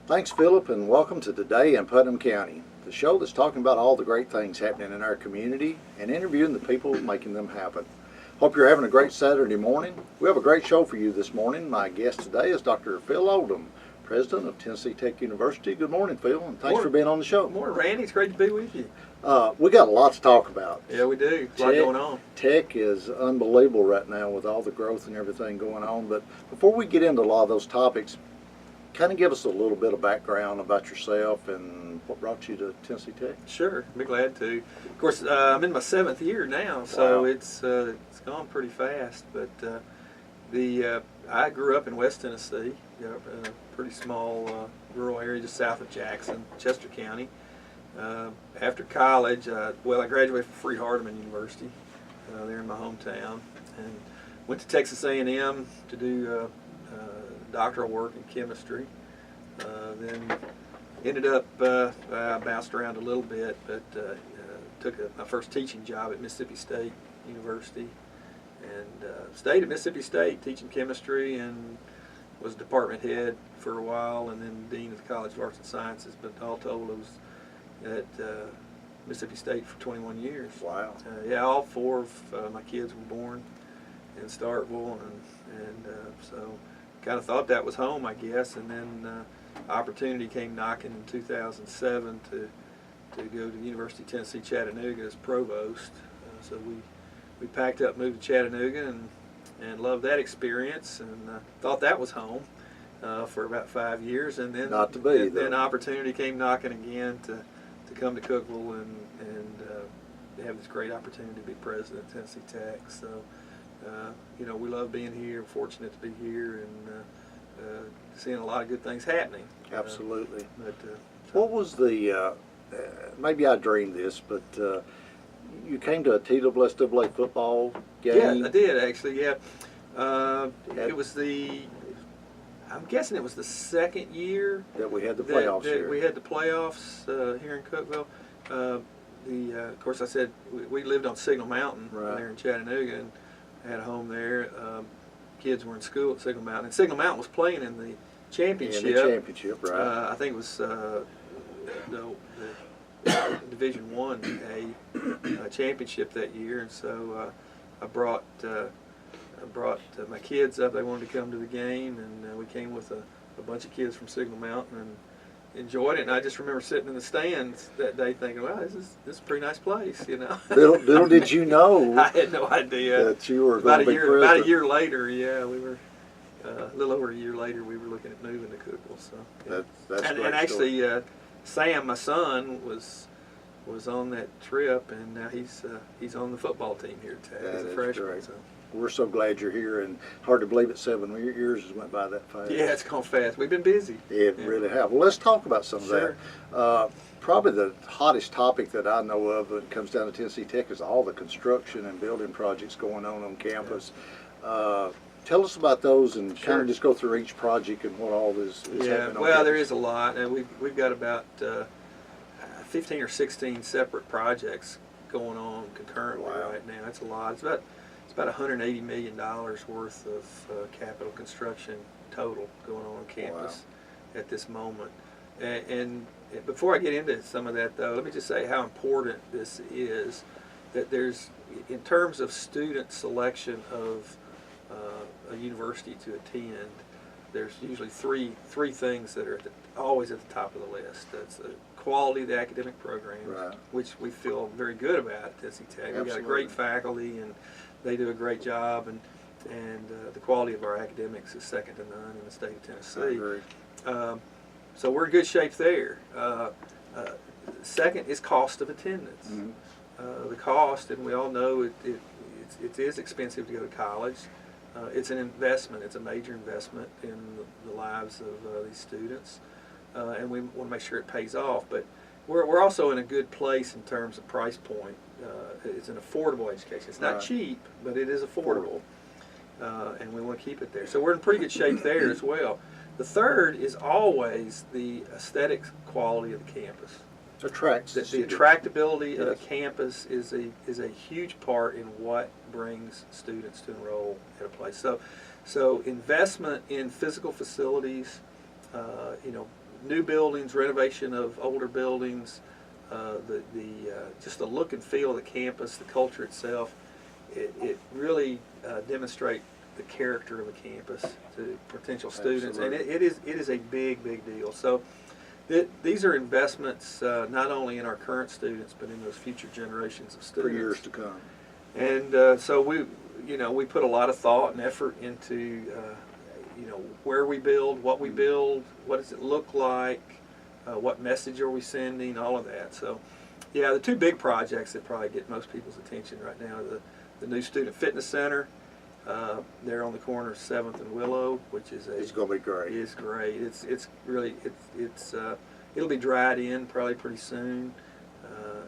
Thanks, Philip, and welcome to Today in Putnam County, the show that's talking about all the great things happening in our community and interviewing the people making them happen. Hope you're having a great Saturday morning. We have a great show for you this morning. My guest today is Dr. Phil Oldham, President of Tennessee Tech University. Good morning, Phil, and thanks for being on the show. Good morning, Randy. It's great to be with you. We got a lot to talk about. Yeah, we do. A lot going on. Tech is unbelievable right now with all the growth and everything going on. But before we get into a lot of those topics, kind of give us a little bit of background about yourself and what brought you to Tennessee Tech. Sure, I'd be glad to. Of course, I'm in my 7th year now, so Wow. it's gone pretty fast. But I grew up in West Tennessee, in a pretty small rural area just south of Jackson, Chester County. After college, I graduated from Freed-Hardeman University there in my hometown, and went to Texas A&M to do doctoral work in chemistry. Then ended up, I bounced around a little bit, but took my first teaching job at Mississippi State University, and stayed at Mississippi State teaching chemistry, and was department head for a while, and then dean of the College of Arts and Sciences. But all told, I was at Mississippi State for 21 years. Wow. Yeah, all 4 of my kids were born in Starkville, and so kind of thought that was home, I guess. And then opportunity came knocking in 2007 to go to the University of Tennessee Chattanooga as provost. So we packed up, moved to Chattanooga, and loved that experience, and thought that was home for about 5 years. And then Not to be, then opportunity came knocking again to come to Cookeville and have this great opportunity to be president of Tennessee Tech. So we love being here, fortunate to be here, and seeing a lot of good things happening. Absolutely. So What was the, maybe I dreamed this, but you came to a TSSAA football game? Yeah, I did actually, yeah. It was I'm guessing it was the 2nd year that we had the playoffs that here. we had the playoffs here in Cookeville. Of course, I said we lived on Signal Mountain there in Chattanooga, and had a home there. Kids were in school at Signal Mountain, and Signal Mountain was playing in the championship. In the championship, right. I think it was the Division I championship that year, and so I brought my kids up. They wanted to come to the game, and we came with a bunch of kids from Signal Mountain and enjoyed it. And I just remember sitting in the stands that day thinking, "Wow, this is a pretty nice place," Little did you know I had no idea that you were going to be president. About a year later, yeah, we were a little over a year later. We were looking at moving to Cookeville. So yeah. That's a great and actually, story. Sam, my son, was on that trip, and now he's on the football team here at Tech as a freshman. Great. So. We're so glad you're here, and hard to believe it, 7 years has went by that fast. Yeah, it's gone fast. We've been busy. It really have. Well, let's talk about some of that. Probably the hottest topic that I know of when it comes down to Tennessee Tech is all the construction and building projects going on campus. Yeah. Tell us about those, and kind of just go through each project and what all is happening on well, campus. there is a lot, and we've got about 15 or 16 separate projects going on concurrently right now. It's a lot. It's about $180 million worth of capital construction total going on campus at this moment. And before I get into some of that, though, let me just say how important this is. That there's, in terms of student selection of a university to attend, there's usually three things that are always at the top of the list. That's the quality of the academic programs, which we feel very good about at Tennessee Tech. We've got a great faculty, and they do a great job, and the quality of our academics is second to none in the state of Tennessee. So we're in good shape there. Second is cost of attendance. The cost, and we all know it is expensive to go to college. It's an investment. It's a major investment in the lives of these students, and we want to make sure it pays off. But we're also in a good place in terms of price point. It's an affordable education. It's not cheap, but it is affordable, and we want to keep it there. So we're in pretty good shape there as well. The third is always the aesthetic quality of the campus. The attractability of the campus is a huge part in what brings students to enroll at a place. So investment in physical facilities you know, new buildings, renovation of older buildings, just the look and feel of the campus, the culture itself. It really demonstrates the character of the campus to potential students, Absolutely. and it is a big deal. So these are investments not only in our current students, but in those future generations of students For years to come. And so we put a lot of thought and effort into where we build, what we build, what does it look like, what message are we sending, all of that. So yeah, the two big projects that probably get most people's attention right now are the new student fitness center. There on the corner of 7th and Willow, which is It's going to be great. It's great. It's really it'll be dried in probably pretty soon,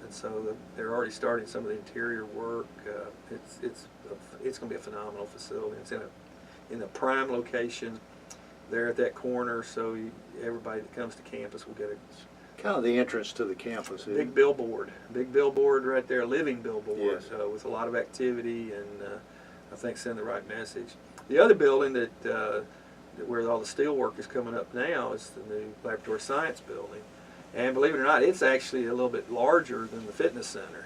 and so they're already starting some of the interior work. It's going to be a phenomenal facility. It's in a prime location there at that corner, so everybody that comes to campus will get a Kind of the entrance to the campus. big billboard right there, a living billboard. Yes. With a lot of activity and I think send the right message. The other building that where all the steel work is coming up now is the new laboratory science building, and believe it or not, it's actually a little bit larger than the fitness center.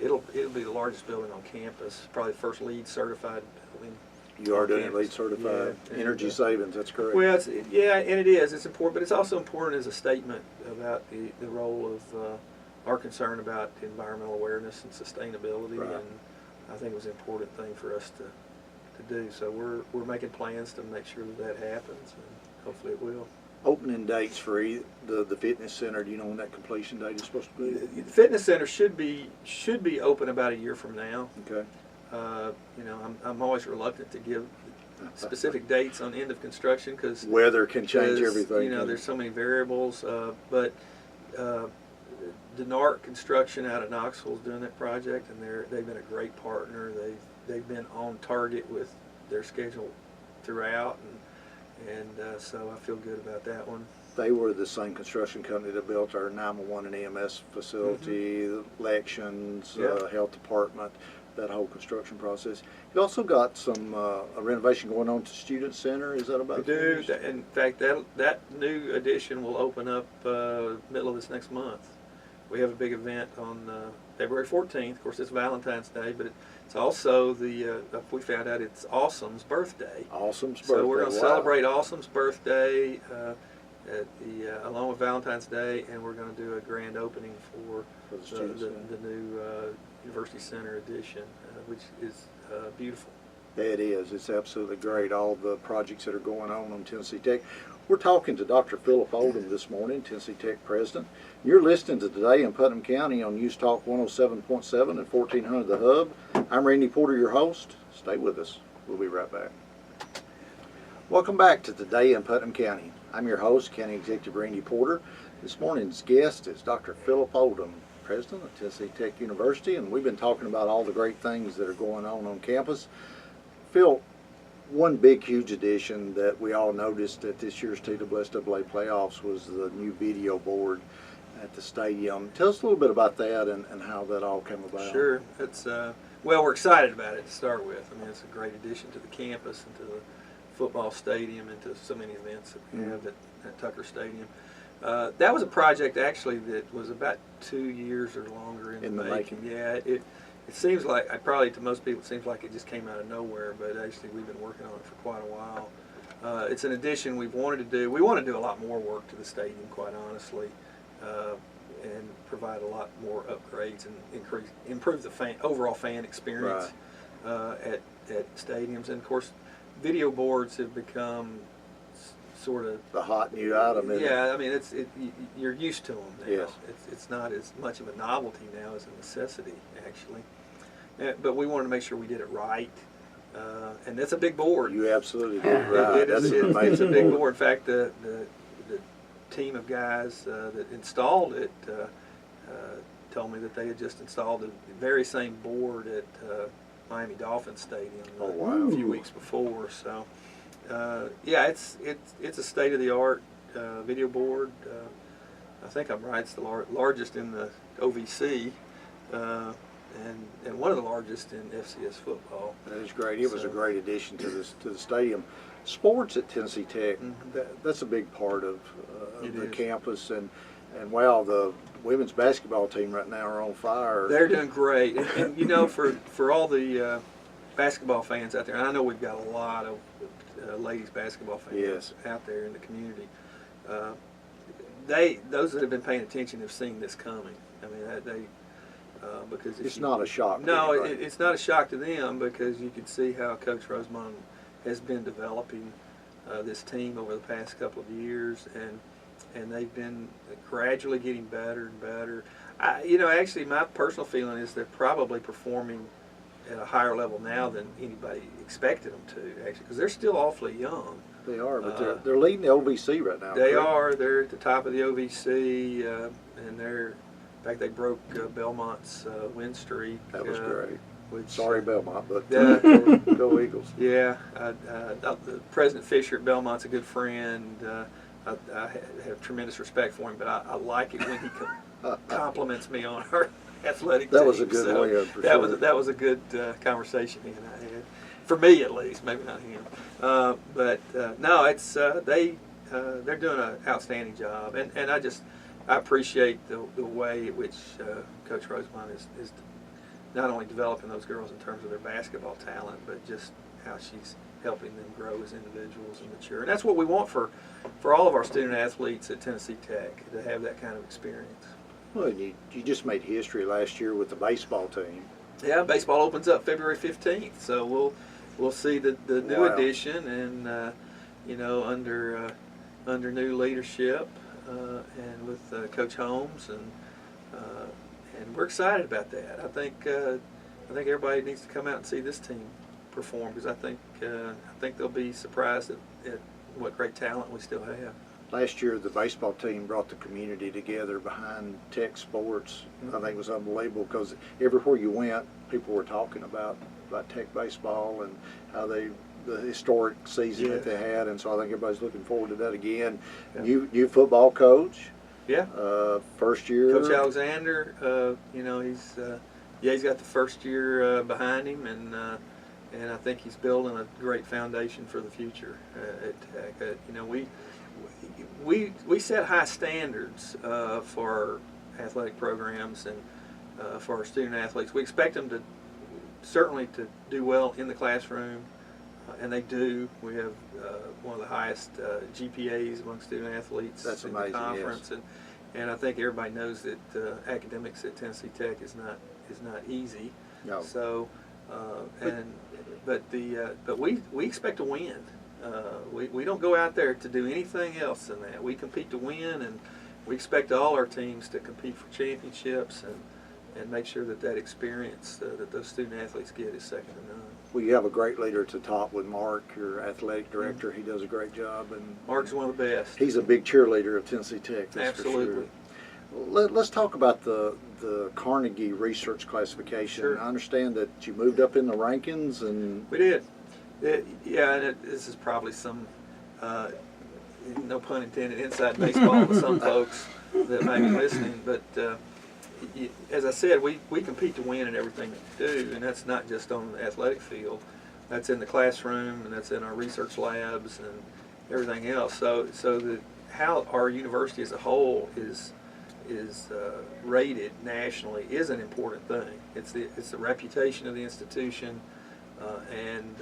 It'll be the largest building on campus, probably the first LEED certified building. You are on doing campus. LEED certified. Yeah, Energy and, savings, that's correct. Well, and it is. It's important, but it's also important as a statement about the role of our concern about environmental awareness and sustainability, Right. and I think it was an important thing for us to do. So we're making plans to make sure that happens, and hopefully it will. Opening dates for the fitness center, do you know when that completion date is supposed to be? The fitness center should be open about a year from now. Okay. I'm always reluctant to give specific dates on end of construction because Weather can change everything. There's so many variables. But Denart Construction out of Knoxville is doing that project, and they've been a great partner. They've been on target with their schedule throughout, and so I feel good about that one. They were the same construction company that built our 911 and EMS facility, the elections, Yeah. health department, that whole construction process. You also got some a renovation going on to Student Center. Is that about We do. finished? In fact, that new addition will open up middle of this next month. We have a big event on February 14th. Of course, it's Valentine's Day, but it's also we found out it's Awesome's birthday. Awesome's birthday. So we're going to Wow. celebrate Awesome's birthday along with Valentine's Day, and we're going to do a grand opening for For the Student Center. the new University Center edition, which is beautiful. It is. It's absolutely great. All the projects that are going on Tennessee Tech. We're talking to Dr. Philip Oldham this morning, Tennessee Tech president. You're listening to Today in Putnam County on News Talk 107.7 and 1400 The Hub. I'm Randy Porter, your host. Stay with us. We'll be right back. Welcome back to Today in Putnam County. I'm your host, County Executive Randy Porter. This morning's guest is Dr. Philip Oldham, president of Tennessee Tech University, and we've been talking about all the great things that are going on campus. Phil, one big, huge addition that we all noticed at this year's TSSAA playoffs was the new video board at the stadium. Tell us a little bit about that and how that all came about. Sure. It's we're excited about it to start with. I mean, it's a great addition to the campus and to the football stadium and to so many events that we have at Tucker Stadium. That was a project actually that was about 2 years or longer in the making. Yeah, it seems like, probably to most people, it seems like it just came out of nowhere, but actually we've been working on it for quite a while. It's an addition we've wanted to do. We want to do a lot more work to the stadium, quite honestly, and provide a lot more upgrades and improve the overall fan experience at stadiums. And of course, video boards have become sort of the hot new item. Yeah, I mean, you're used to them now. Yes. It's not as much of a novelty now as a necessity, actually. But we wanted to make sure we did it right, and that's a big board. You absolutely did it right. It's a big board. In fact, the team of guys that installed it told me that they had just installed the very same board at Miami Dolphins Stadium a few weeks before. So, yeah, it's a state-of-the-art video board. I think I'm right. It's the largest in the OVC. And one of the largest in FCS football. That is great. It was a great addition to the stadium. Sports at Tennessee Tech, that's a big part of the campus, and wow, the women's basketball team right now are on fire. They're doing great, and you know, for all the basketball fans out there, and I know we've got a lot of ladies basketball fans out there in the community. Those that have been paying attention have seen this coming. I mean, because it's not a shock. No, it's not a shock to them, because you can see how Coach Rosemond has been developing this team over the past couple of years, and they've been gradually getting better and better. Actually, my personal feeling is they're probably performing at a higher level now than anybody expected them to, actually, because they're still awfully young. They are, but they're leading the OVC right now. They are. They're at the top of the OVC, and in fact, they broke Belmont's win streak. That was great. Which, sorry, Belmont, but go Eagles. Yeah, President Fisher at Belmont's a good friend. I have tremendous respect for him, but I like it when he compliments me on our athletic team. That was a good win, for sure. That was a good conversation he and I had, for me at least, maybe not him. But no, it's they're doing an outstanding job, and I appreciate the way in which Coach Rosemond is not only developing those girls in terms of their basketball talent, but just how she's helping them grow as individuals and mature. And that's what we want for all of our student athletes at Tennessee Tech, to have that kind of experience. Well, you just made history last year with the baseball team. Yeah, baseball opens up February 15th, so we'll see the new edition, and under new leadership, and with Coach Holmes, and we're excited about that. I think everybody needs to come out and see this team perform, because I think they'll be surprised at what great talent we still have. Last year, the baseball team brought the community together behind Tech sports. I think it was unbelievable, because everywhere you went, people were talking about Tech baseball and how the historic season that they had, and so I think everybody's looking forward to that again. Yeah. You football coach. Yeah. First year. Coach Alexander, he's got the first year behind him, and I think he's building a great foundation for the future at Tech. We set high standards for our athletic programs and for our student athletes. We expect them to certainly to do well in the classroom, and they do. We have one of the highest GPAs among student athletes in the conference, and I think everybody knows that academics at Tennessee Tech is not easy. No. So, but we expect to win. We don't go out there to do anything else than that. We compete to win, and we expect all our teams to compete for championships and make sure that experience that those student athletes get is second to none. Well, you have a great leader at the top with Mark, your athletic director. He does a great job, and Mark's one of the best. He's a big cheerleader of Tennessee Tech. That's absolutely. For sure. Let's talk about the Carnegie research classification. Sure. I understand that you moved up in the rankings, and we did. This is probably some, no pun intended, inside baseball with some folks that may be listening, but as I said, we compete to win in everything that we do, and that's not just on the athletic field. That's in the classroom, and that's in our research labs and everything else. So how our university as a whole is rated nationally is an important thing. It's the reputation of the institution, and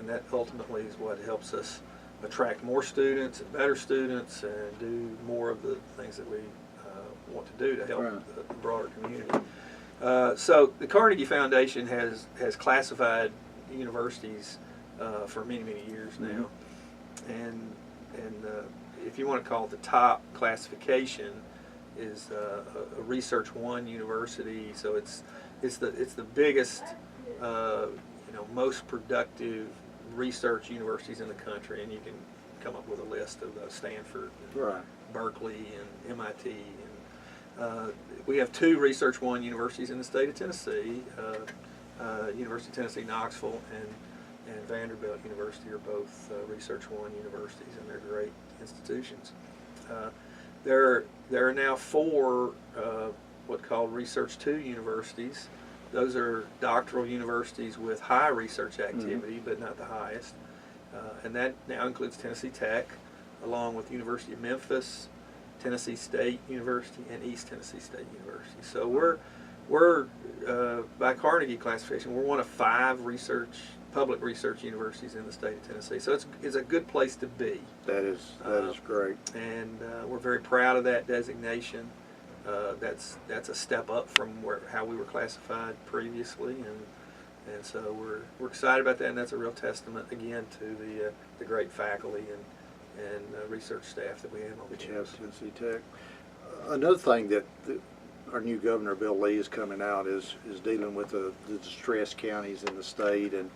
that ultimately is what helps us attract more students and better students and do more of the things that we want to do to help the broader community. So the Carnegie Foundation has classified universities for many years now, and if you want to call it the top classification is a Research One university. So it's the biggest, most productive research universities in the country, and you can come up with a list of Stanford, Berkeley, and MIT. And we have two Research One universities in the state of Tennessee. University of Tennessee Knoxville and Vanderbilt University are both Research One universities, and they're great institutions. There are now four what called Research Two universities. Those are doctoral universities with high research activity, but not the highest. and that now includes Tennessee Tech, along with University of Memphis, Tennessee State University, and East Tennessee State University. So we're by Carnegie classification, we're one of 5 public research universities in the state of Tennessee. So it's a good place to be. That is great. And we're very proud of that designation. That's a step up from how we were classified previously, and so we're excited about that. And that's a real testament again to the great faculty and research staff that we have on Which campus. has Tennessee Tech. Another thing that our new governor, Bill Lee, is coming out is dealing with the distressed counties in the state, and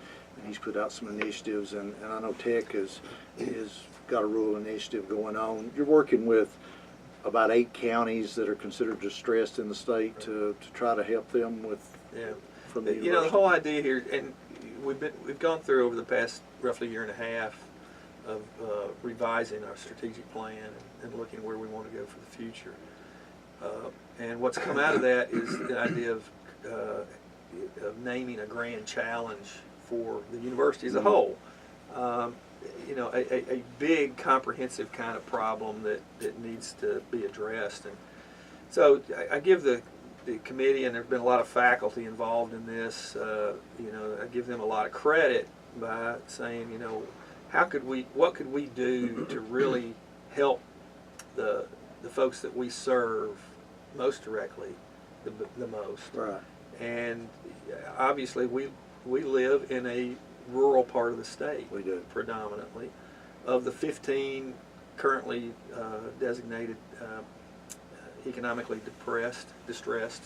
he's put out some initiatives, and I know Tech has got a rural initiative going on. You're working with about 8 counties that are considered distressed in the state to try to help them with. Yeah. From the You know, the whole idea here, and we've gone through over the past roughly year and a half of revising our strategic plan and looking where we want to go for the future. And what's come out of that is the idea of naming a grand challenge for the university as a whole. You know, a big, comprehensive kind of problem that needs to be addressed. And so I give the committee, and there's been a lot of faculty involved in this, you know, I give them a lot of credit by saying, you know, what could we do to really help the folks that we serve most directly, the most. Right. And obviously we live in a rural part of the state. We do. Predominantly. Of the 15 currently designated economically distressed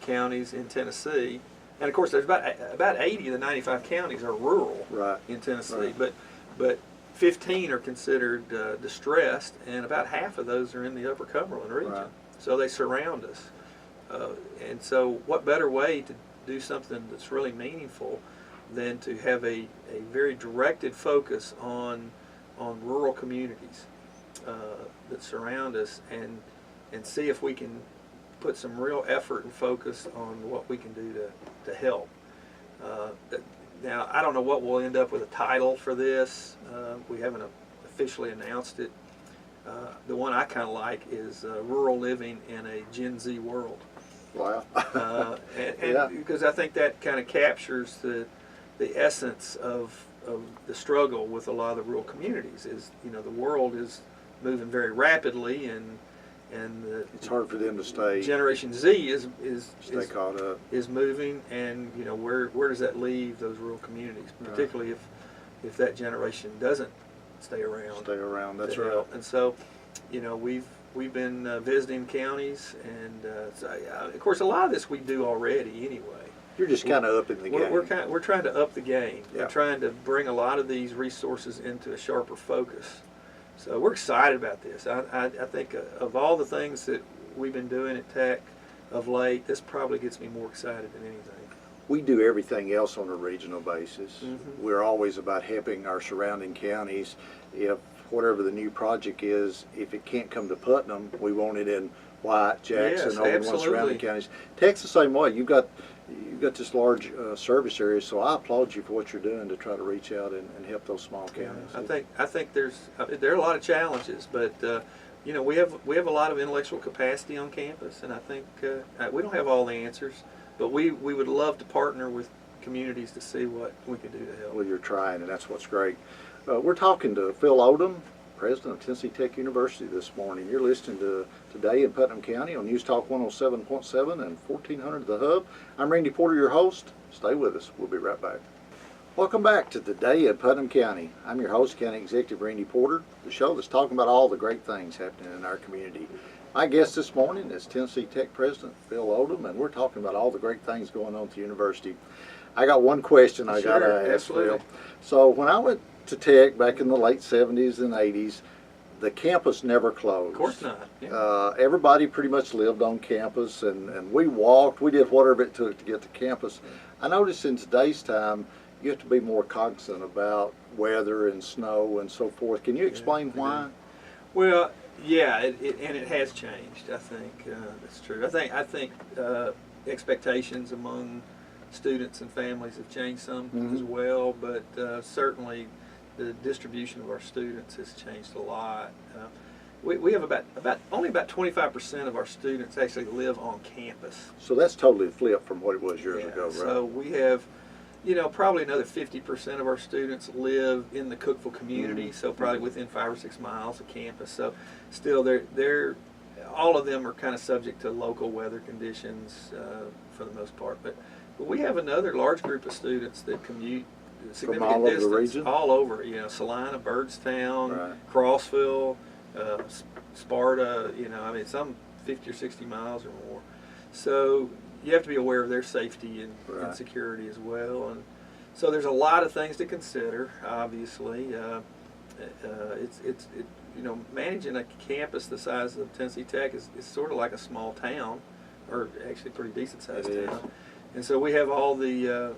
counties in Tennessee, and of course there's about 80 of the 95 counties are rural in Tennessee, Right. but 15 are considered distressed, and about half of those are in the Upper Cumberland region. Right. So they surround us. And so what better way to do something that's really meaningful than to have a very directed focus on rural communities that surround us, and see if we can put some real effort and focus on what we can do to help. Now, I don't know what we'll end up with a title for this. We haven't officially announced it. The one I kind of like is Rural Living in a Gen Z World. Wow. And Yeah. because I think that kind of captures the essence of the struggle with a lot of the rural communities. Is, you know, the world is moving very rapidly, and It's hard for them to stay Generation Z is caught up. is moving, and you know, where does that leave those rural communities, particularly if that generation doesn't stay around. That's to right. help. And so, you know, we've been visiting counties, and so, of course, a lot of this we do already anyway. You're just kind of up in the game. We're trying to up the game. Yeah. We're trying to bring a lot of these resources into a sharper focus. So we're excited about this. I think of all the things that we've been doing at Tech of late, this probably gets me more excited than anything. We do everything else on a regional basis. Mm-hmm. We're always about helping our surrounding counties. If whatever the new project is, if it can't come to Putnam, we want it in White, Jackson, Yes, all the ones absolutely. surrounding counties. Tech's the same way. You've got this large service area, so I applaud you for what you're doing to try to reach out and help those small counties. I think there are a lot of challenges, but you know, we have a lot of intellectual capacity on campus, and I think we don't have all the answers, but we would love to partner with communities to see what we can do to help. Well, you're trying, and that's what's great. We're talking to Phil Oldham, president of Tennessee Tech University this morning. You're listening to Today in Putnam County on News Talk 107.7 and 1400 The Hub. I'm Randy Porter, your host. Stay with us. We'll be right back. Welcome back to Today in Putnam County. I'm your host, County Executive Randy Porter, the show that's talking about all the great things happening in our community. My guest this morning is Tennessee Tech President Phil Oldham, and we're talking about all the great things going on at the university. I got one question I got to ask absolutely. Phil. So when I went to Tech back in the late 70s and 80s, the campus never closed. Of course not. Yeah. Everybody pretty much lived on campus, and we walked, we did whatever it took to get to campus. I noticed in today's time, you have to be more cognizant about weather and snow and so forth. Can you explain why? Well, yeah, and it has changed. I think that's true. I think expectations among students and families have changed some as well, but certainly the distribution of our students has changed a lot. We have only about 25% of our students actually live on campus. So that's totally flipped from what it was years ago, right? So we have, probably another 50% of our students live in the Cookeville community, so probably within 5 or 6 miles of campus. So still, they're all of them are kind of subject to local weather conditions for the most part. But we have another large group of students that commute significant all over distance the region? all over. Salina, Byrdstown, Right. Crossville, Sparta. Some 50 or 60 miles or more. So you have to be aware of their safety and Right. security as well. And so there's a lot of things to consider. Obviously, managing a campus the size of Tennessee Tech is sort of like a small town, or actually a pretty decent sized It town. is. And so we have all the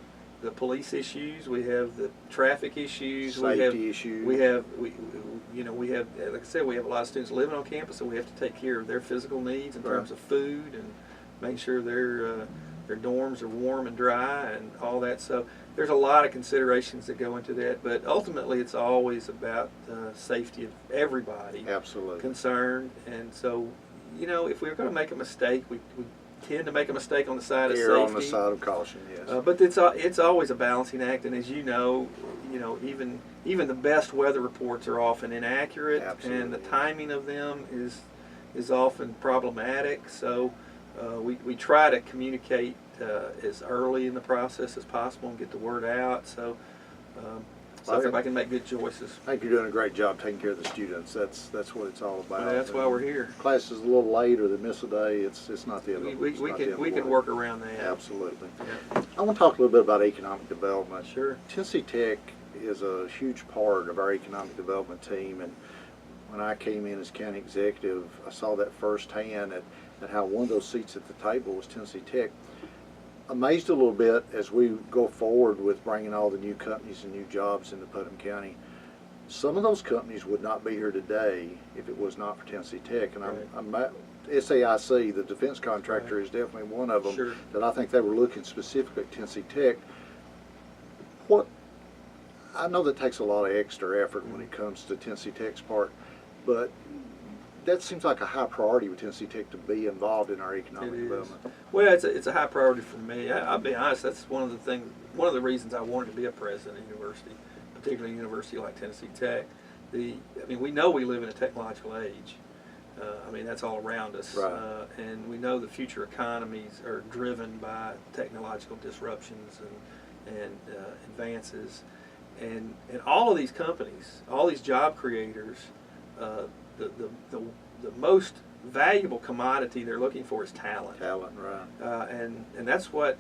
police issues, we have the traffic issues, Safety issues. we have like I said, we have a lot of students living on campus, so we have to take care of their physical needs in terms of food and making sure their dorms are warm and dry and all that. So there's a lot of considerations that go into that, but ultimately it's always about the safety of everybody Absolutely. concerned. And so, if we're going to make a mistake, we tend to make a mistake on the side of Err safety. on the side of caution, yes. But it's always a balancing act, and as you know, even the best weather reports are often inaccurate, Absolutely. and the timing of them is often problematic. So we try to communicate as early in the process as possible and get the word out. So everybody can make good choices. I think you're doing a great job taking care of the students. That's what it's all about. Well, that's why we're here. Class is a little late or they miss a day. It's not the end. We can work around that. Absolutely. Yeah. I want to talk a little bit about economic development. Sure. Tennessee Tech is a huge part of our economic development team, and when I came in as county executive, I saw that firsthand at how one of those seats at the table was Tennessee Tech. Amazed a little bit as we go forward with bringing all the new companies and new jobs into Putnam County. Some of those companies would not be here today if it was not for Tennessee Tech, and Right. SAIC, the defense contractor, Right. is definitely one of them. Sure. That I think they were looking specifically at Tennessee Tech. I know that takes a lot of extra effort when it comes to Tennessee Tech's part, but that seems like a high priority with Tennessee Tech to be involved in our economic It is. development. Well, it's a high priority for me. I'll be honest. That's one of the reasons I wanted to be a president of a university, particularly a university like Tennessee Tech. We know we live in a technological age. That's all around us, Right. and we know the future economies are driven by technological disruptions and advances, and all of these companies, all these job creators, the most valuable commodity they're looking for is talent. Talent, right. And that's what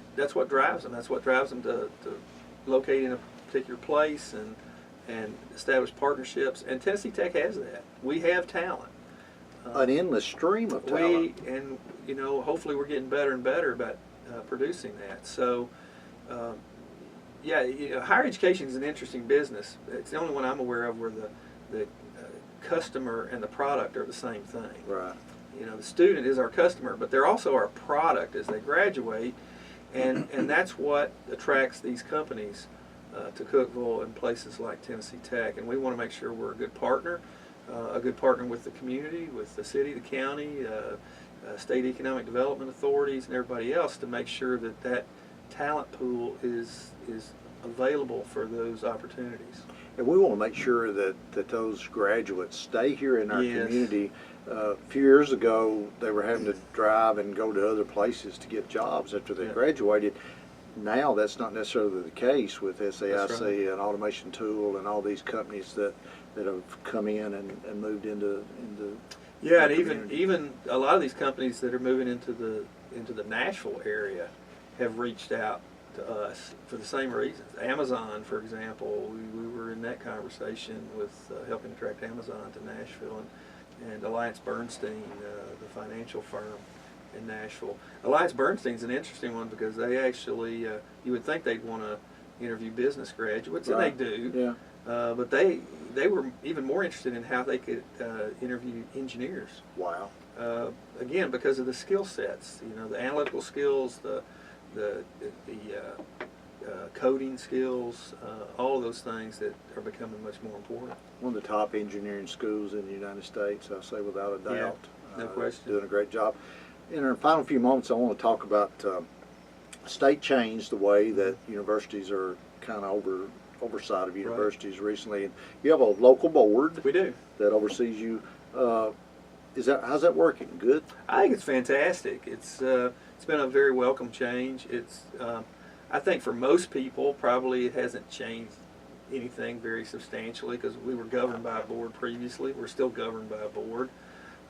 drives them. That's what drives them to locate in a particular place and establish partnerships. And Tennessee Tech has that. We have talent. An endless stream of talent. Hopefully we're getting better and better about producing that. So, higher education is an interesting business. It's the only one I'm aware of where the customer and the product are the same thing. Right. The student is our customer, but they're also our product as they graduate, and that's what attracts these companies to Cookeville and places like Tennessee Tech. And we want to make sure we're a good partner with the community, with the city, the county, state economic development authorities, and everybody else to make sure that talent pool is available for those opportunities. And we want to make sure that those graduates stay here in our Yes. community. A few years ago, they were having to drive and go to other places to get jobs after they Yeah. graduated. Now that's not necessarily the case with SAIC That's right. and Automation Tool and all these companies that have come in and moved into Yeah, the and community. even a lot of these companies that are moving into the Nashville area have reached out to us for the same reasons. Amazon, for example, we were in that conversation with helping attract Amazon to Nashville, and Alliance Bernstein, the financial firm in Nashville. Alliance Bernstein's an interesting one because they actually, you would think they'd want to interview business graduates, Right. and they do. Yeah. But they were even more interested in how they could interview engineers. Wow. Again, because of the skill sets, the analytical skills, the coding skills, all of those things that are becoming much more important. One of the top engineering schools in the United States, I say without a doubt. No question. Doing a great job. In our final few moments, I want to talk about state changed the way that universities are kind of oversight of universities recently. And you have a local board. We do. That oversees you. How's that working? Good? I think it's fantastic. It's been a very welcome change. It's I think for most people probably it hasn't changed anything very substantially because we were governed by a board previously. We're still governed by a board.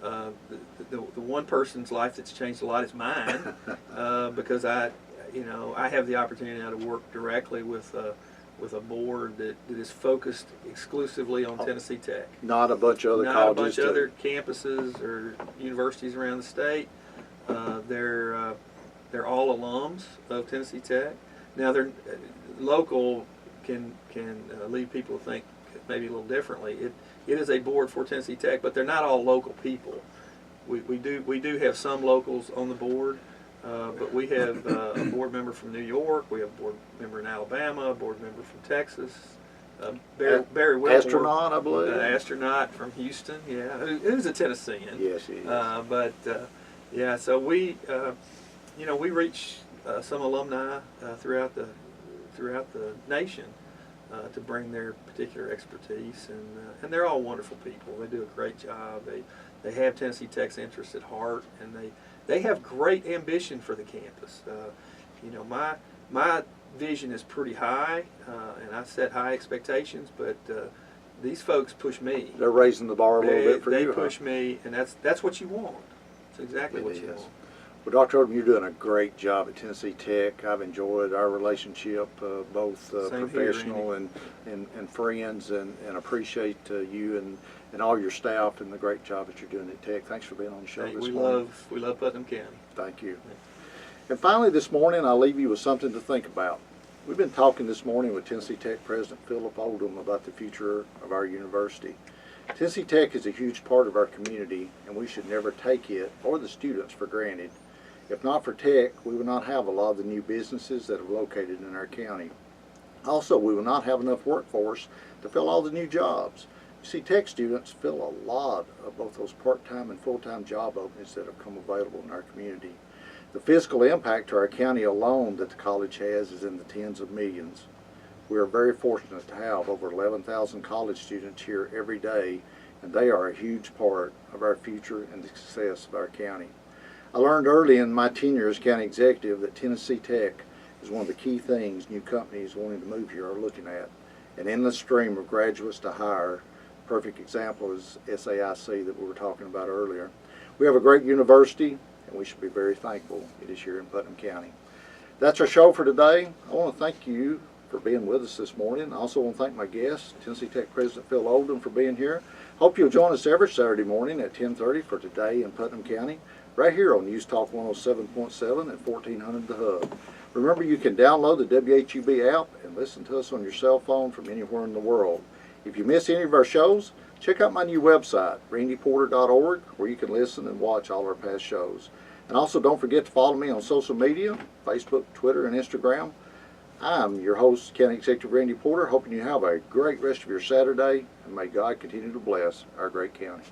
The one person's life that's changed a lot is mine because I have the opportunity now to work directly with a board that is focused exclusively on Tennessee Tech. Not a bunch of other Not colleges. Not a bunch of other campuses or universities around the state. They're all alums of Tennessee Tech. Now, they're local can lead people to think maybe a little differently. It is a board for Tennessee Tech, but they're not all local people. We do have some locals on the board, but we have a board member from New York. We have a board member in Alabama, a board member from Texas. Barry Wilmore, astronaut, I believe. Astronaut from Houston, yeah, who's a Tennessean. Yes, he is. So we reach some alumni throughout the nation to bring their particular expertise, and they're all wonderful people. They do a great job. They have Tennessee Tech's interest at heart, and they have great ambition for the campus. My vision is pretty high, and I set high expectations, but these folks push me. They're raising the bar a little bit for you. They push me, and that's what you want. It's exactly what you want. Well, Dr. Oldham, you're doing a great job at Tennessee Tech. I've enjoyed our relationship, both professional and friends, and appreciate you and all your staff and the great job that you're doing at Tech. Thanks for being on the show this morning. We love Putnam County. Thank you. And finally this morning, I'll leave you with something to think about. We've been talking this morning with Tennessee Tech President Philip Oldham about the future of our university. Tennessee Tech is a huge part of our community, and we should never take it or the students for granted. If not for Tech, we would not have a lot of the new businesses that are located in our county. Also, we will not have enough workforce to fill all the new jobs. You see, Tech students fill a lot of both those part-time and full-time job openings that have come available in our community. The fiscal impact to our county alone that the college has is in the tens of millions. We are very fortunate to have over 11,000 college students here every day, and they are a huge part of our future and the success of our county. I learned early in my tenure as county executive that Tennessee Tech is one of the key things new companies wanting to move here are looking at. An endless stream of graduates to hire. Perfect example is SAIC that we were talking about earlier. We have a great university, and we should be very thankful it is here in Putnam County. That's our show for today. I want to thank you for being with us this morning. I also want to thank my guest, Tennessee Tech President Phil Oldham, for being here. Hope you'll join us every Saturday morning at 10:30 for Today in Putnam County, right here on News Talk 107.7 at 1400 The Hub. Remember, you can download the WHUB app and listen to us on your cell phone from anywhere in the world. If you miss any of our shows, check out my new website, randyporter.org, where you can listen and watch all our past shows. And also, don't forget to follow me on social media, Facebook, Twitter, and Instagram. I'm your host, County Executive Randy Porter, hoping you have a great rest of your Saturday, and may God continue to bless our great county.